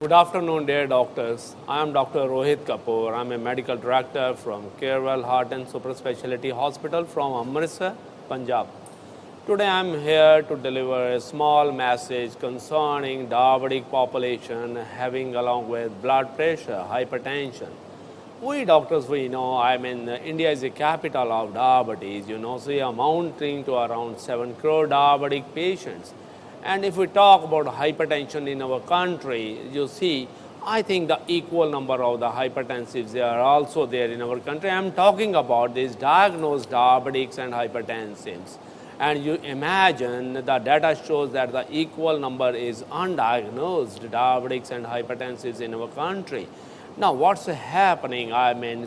Good afternoon, dear doctors. I am Dr. Rohit Kapoor. I am a medical director from Kerwell Heart and Super Speciality Hospital from Amritsar, Punjab. Today I am here to deliver a small message concerning diabetic population having along with blood pressure, hypertension. We doctors, we know, India is the capital of diabetes, so amounting to around 7 crore diabetic patients. And if we talk about hypertension in our country, you see, I think the equal number of the hypertensives they are also there in our country. I am talking about these diagnosed diabetics and hypertensives. And you imagine the data shows that the equal number is undiagnosed diabetics and hypertensives in our country. Now, what's happening?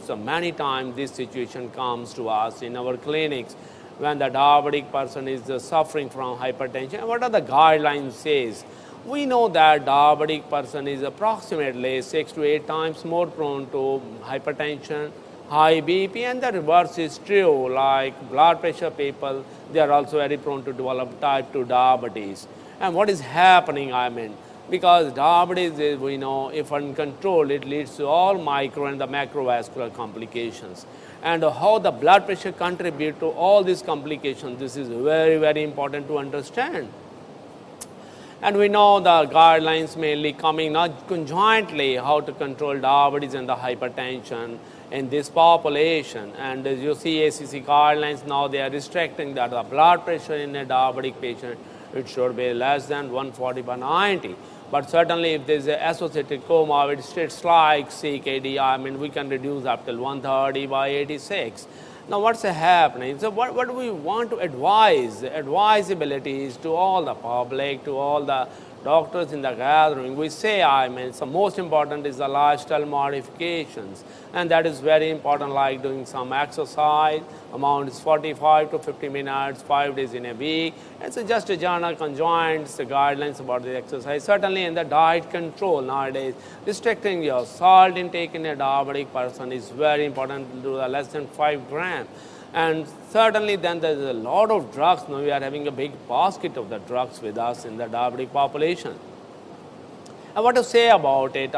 So many times this situation comes to us in our clinics when the diabetic person is suffering from hypertension. What are the guidelines says? We know that diabetic person is approximately 6 to 8 times more prone to hypertension, high BP, and the reverse is true. Like blood pressure people, they are also very prone to develop type 2 diabetes. And what is happening? Because diabetes is, we know, if uncontrolled, it leads to all micro and the macrovascular complications. And how the blood pressure contribute to all these complications, this is very, very important to understand. And we know the guidelines mainly coming not conjointly how to control diabetes and the hypertension in this population. And as you see ACC guidelines now, they are restricting that the blood pressure in a diabetic patient, it should be less than 140/90. But certainly if there is associated comorbid states like CKD, we can reduce up till 130/86. Now what's happening? So what do we want to advise? Advisability is to all the public, to all the doctors in the gathering. We say, so most important is the lifestyle modifications. And that is very important, like doing some exercise. Amount is 45 to 50 minutes, 5 days in a week. And so just a general conjoint guidelines about the exercise. Certainly in the diet control nowadays, restricting your salt intake in a diabetic person is very important to do less than 5 grams. And certainly then there's a lot of drugs. Now we are having a big basket of the drugs with us in the diabetic population. And what to say about it?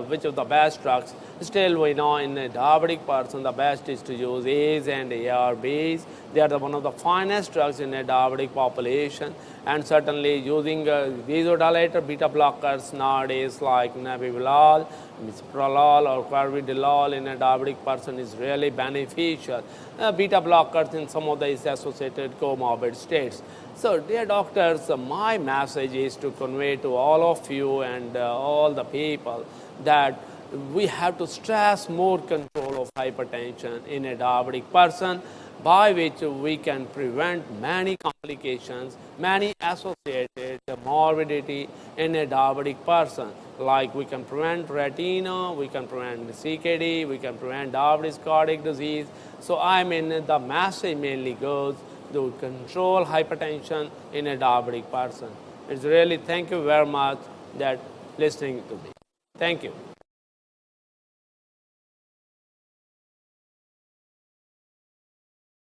Which of the best drugs? Still, we know in a diabetic person, the best is to use A's and ARBs. They are one of the finest drugs in a diabetic population. And certainly using vasodilator beta blockers nowadays like nebivolol, misoprolol or carvedilol in a diabetic person is really beneficial. Beta blockers in some of the associated comorbid states. So, dear doctors, my message is to convey to all of you and all the people that we have to stress more control of hypertension in a diabetic person, by which we can prevent many complications, many associated morbidity in a diabetic person. Like we can prevent retina, we can prevent CKD, we can prevent diabetes cardiac disease. So the message mainly goes to control hypertension in a diabetic person. It's really, thank you very much that listening to me. Thank you.